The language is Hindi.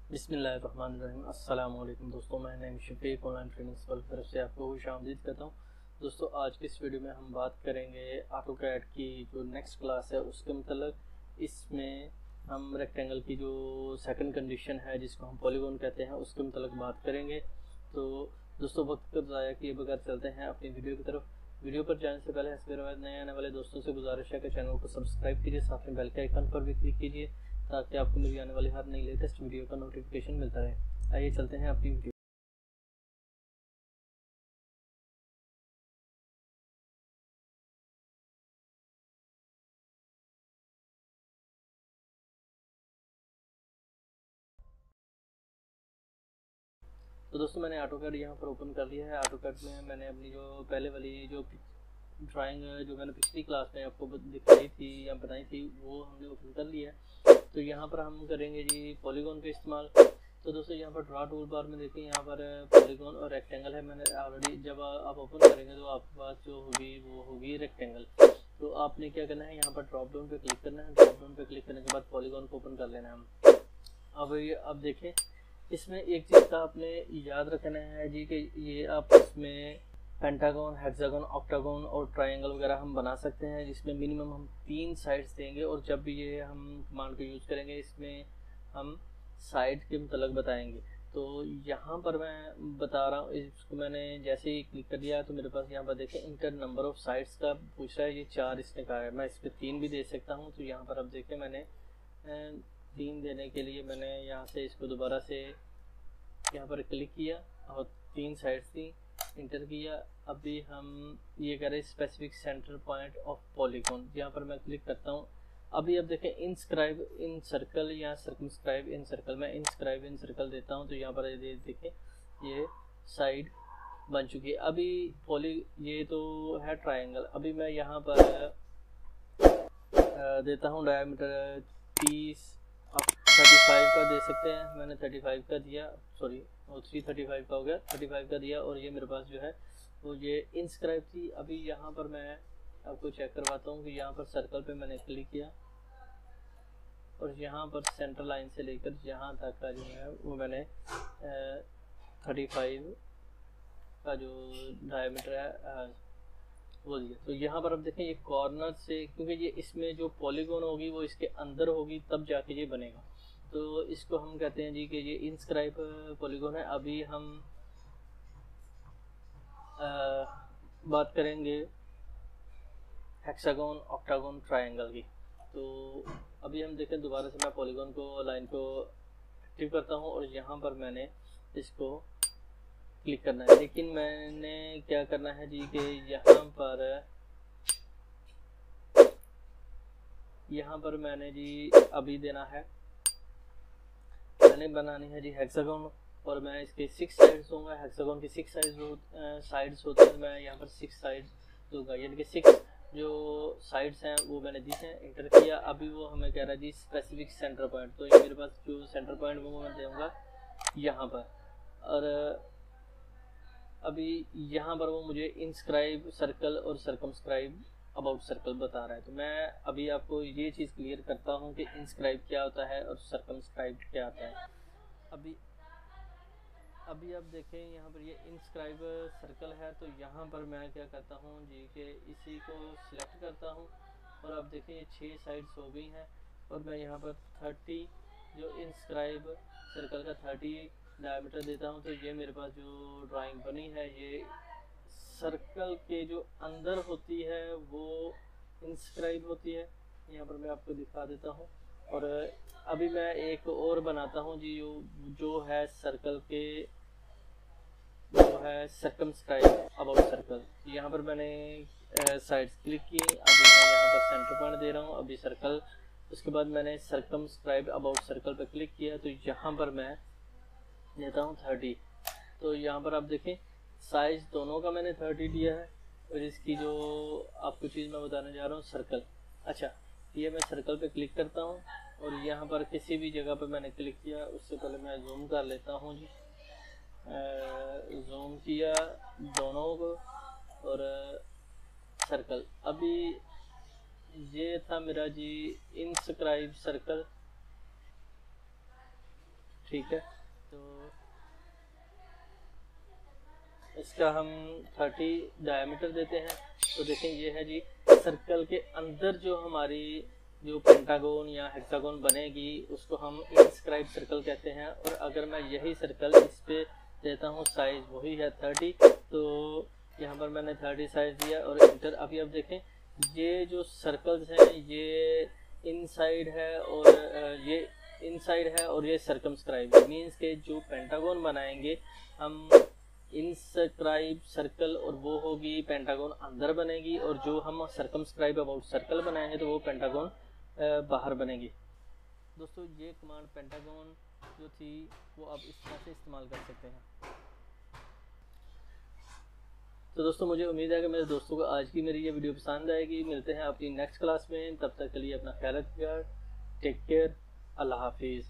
बिस्मिल्लाहिर्रहमानिर्रहीम। अस्सलाम वालेकुम दोस्तों, मैं नईम शफीक ऑनलाइन ट्रेनिंग की तरफ से आपको खुशामदीद करता हूँ। दोस्तों, आज की इस वीडियो में हम बात करेंगे ऑटोकैड की जो नेक्स्ट क्लास है उसके मतलब। इसमें हम रेक्टेंगल की जो सेकंड कंडीशन है जिसको हम पॉलीगॉन कहते हैं उसके मतलब बात करेंगे। तो दोस्तों, वक्त को ज़ाया किए बगैर चलते हैं अपनी वीडियो की तरफ। वीडियो पर जाने से पहले हंसते रवायत नए आने वाले दोस्तों से गुजारिश है कि चैनल को सब्सक्राइब कीजिए, साथ में बेल के आइकन पर भी क्लिक कीजिए ताकि आपको मेरी आने वाली हर नई लेटेस्ट वीडियो का नोटिफिकेशन मिलता रहे। आइए चलते हैं अपनी वीडियो। तो दोस्तों, मैंने ऑटोकैड यहाँ पर ओपन कर लिया है। ऑटोकैड में मैंने अपनी जो पहले वाली जो ड्राइंग जो मैंने पिछली क्लास में आपको दिखाई थी या बनाई थी वो हमने ओपन कर लिया है। तो यहाँ पर हम करेंगे जी पॉलीगॉन का इस्तेमाल। तो दोस्तों, यहाँ पर ड्रा टूल बार में देखिए यहाँ पर पॉलीगॉन और रेक्टेंगल है। मैंने ऑलरेडी जब आप ओपन करेंगे तो आपके पास जो होगी वो होगी रेक्टेंगल। तो आपने क्या करना है, यहाँ पर ड्रॉप डाउन पे क्लिक करना है। ड्रॉप डाउन पे क्लिक करने के बाद पॉलीगॉन को ओपन कर लेना है हम। अब देखें, इसमें एक चीज़ का आपने याद रखना है जी कि ये आप इसमें पेंटागन, हेक्सागन, ऑक्टागन और ट्रायंगल वगैरह हम बना सकते हैं, जिसमें मिनिमम हम 3 साइड्स देंगे। और जब भी ये हम कमांड को यूज़ करेंगे इसमें हम साइड के मतलब बताएंगे। तो यहाँ पर मैं बता रहा हूँ, इसको मैंने जैसे ही क्लिक कर दिया तो मेरे पास यहाँ पर देखें इंटर नंबर ऑफ साइड्स का पूछ रहा है। ये 4 इसने कहा है, मैं इस पर 3 भी दे सकता हूँ। तो यहाँ पर अब देखें मैंने 3 देने के लिए मैंने यहाँ से इसको दोबारा से यहाँ पर क्लिक किया और 3 साइड्स थी, इंटर किया। अभी हम ये करें specific centre point of polygon, यहाँ पर मैं क्लिक करता हूँ। अभी अब देखें इंस्क्राइब इन सर्कल या सर्कमस्क्राइब इन सर्कल, मैं इंस्क्राइब इन सर्कल देता हूँ। तो यहाँ पर ये देखें ये साइड बन चुकी है। अभी ये तो है ट्रायंगल। अभी मैं यहाँ पर देता हूँ डायमीटर 30, आप 35 का दे सकते हैं। मैंने 35 का दिया, सॉरी वो 335 का हो गया, 35 का दिया। और ये मेरे पास जो है वो ये इंस्क्राइब थी। अभी यहाँ पर मैं आपको चेक करवाता हूँ कि यहाँ पर सर्कल पे मैंने क्लिक किया और यहाँ पर सेंटर लाइन से लेकर यहाँ तक का जो है वो मैंने 35 का जो डायमीटर है वो दिया। तो यहाँ पर अब देखें ये कॉर्नर से, क्योंकि ये इसमें जो पॉलीगॉन होगी वो इसके अंदर होगी तब जाके ये बनेगा। तो इसको हम कहते हैं जी कि ये इंस्क्राइब पॉलीगॉन है। अभी हम बात करेंगे हेक्सागन, ऑक्टागन, ट्रायंगल की। तो अभी हम देखें, दोबारा से मैं पॉलीगॉन को लाइन को एक्टिव करता हूँ और यहाँ पर मैंने इसको क्लिक करना है। लेकिन मैंने क्या करना है जी कि यहाँ पर मैंने जी अभी देना है, मैंने बनानी है जी हेक्सागन और मैं इसके 6 साइड्स दूंगा। हेक्सागन की 6 साइड्स होते हैं, मैं यहाँ पर 6 साइड्स दूंगा, यानी कि 6 जो साइड्स हैं वो मैंने दी हैं। इंटर किया। अभी वो हमें कह रहा है जी स्पेसिफिक सेंटर पॉइंट। तो ये मेरे पास जो सेंटर पॉइंट वो मैं दूंगा यहाँ पर। और अभी यहाँ पर वो मुझे इंस्क्राइब सर्कल और सर्कमस्क्राइब अबाउट सर्कल बता रहा है। तो मैं अभी आपको ये चीज़ क्लियर करता हूँ कि इंस्क्राइब क्या होता है और सर्कमस्क्राइब क्या होता है। अभी आप देखें यहाँ पर ये इंस्क्राइब सर्कल है। तो यहाँ पर मैं क्या करता हूँ जी कि इसी को सिलेक्ट करता हूँ और अब देखें ये 6 साइड्स हो गई हैं। और मैं यहाँ पर 30 जो इंस्क्राइब सर्कल का 30 डायमीटर देता हूँ। तो ये मेरे पास जो ड्राइंग बनी है ये सर्कल के जो अंदर होती है वो इंस्क्राइब होती है। यहाँ पर मैं आपको दिखा देता हूँ। और अभी मैं एक और बनाता हूँ जी जो है सर्कल के जो है सर्कमस्क्राइब अबाउट सर्कल। यहाँ पर मैंने साइड्स क्लिक की। अभी मैं यहाँ पर सेंटर पॉइंट दे रहा हूँ अभी सर्कल। उसके बाद मैंने सर्कमस्क्राइब अबाउट सर्कल पर क्लिक किया। तो यहाँ पर मैं देता हूँ 30। तो यहाँ पर आप देखें साइज दोनों का मैंने 30 दिया है। और इसकी जो आपको चीज़ मैं बताने जा रहा हूँ सर्कल। अच्छा, ये मैं सर्कल पे क्लिक करता हूँ और यहाँ पर किसी भी जगह पे मैंने क्लिक किया, उससे पहले मैं जूम कर लेता हूँ जी। जूम किया दोनों को और सर्कल। अभी ये था मेरा जी इंस्क्राइब सर्कल। ठीक है, तो इसका हम 30 डायमीटर देते हैं। तो देखें ये है जी, सर्कल के अंदर जो हमारी जो पेंटागन या हेक्सागन बनेगी उसको हम इंस्क्राइब सर्कल कहते हैं। और अगर मैं यही सर्कल इस पे देता हूँ, साइज वही है 30, तो यहाँ पर मैंने 30 साइज दिया और इंटर। अभी आप देखें ये जो सर्कल्स हैं ये इनसाइड है और ये इनसाइड है और ये सर्कमस्क्राइब, मीन्स के जो पेंटागन बनाएंगे हम इनस्क्राइब सर्कल और वो होगी पेंटागन अंदर बनेगी, और जो हम सर्कमस्क्राइब अबाउट सर्कल बनाएंगे तो वो पेंटागन बाहर बनेगी। दोस्तों ये कमांड पेंटागन जो थी वो आप इस तरह से इस्तेमाल कर सकते हैं। तो दोस्तों मुझे उम्मीद है कि मेरे दोस्तों को आज की मेरी ये वीडियो पसंद आएगी। मिलते हैं अपनी नेक्स्ट क्लास में, तब तक के लिए अपना ख्याल रखिएगा। टेक केयर, अल्लाह हाफिज़।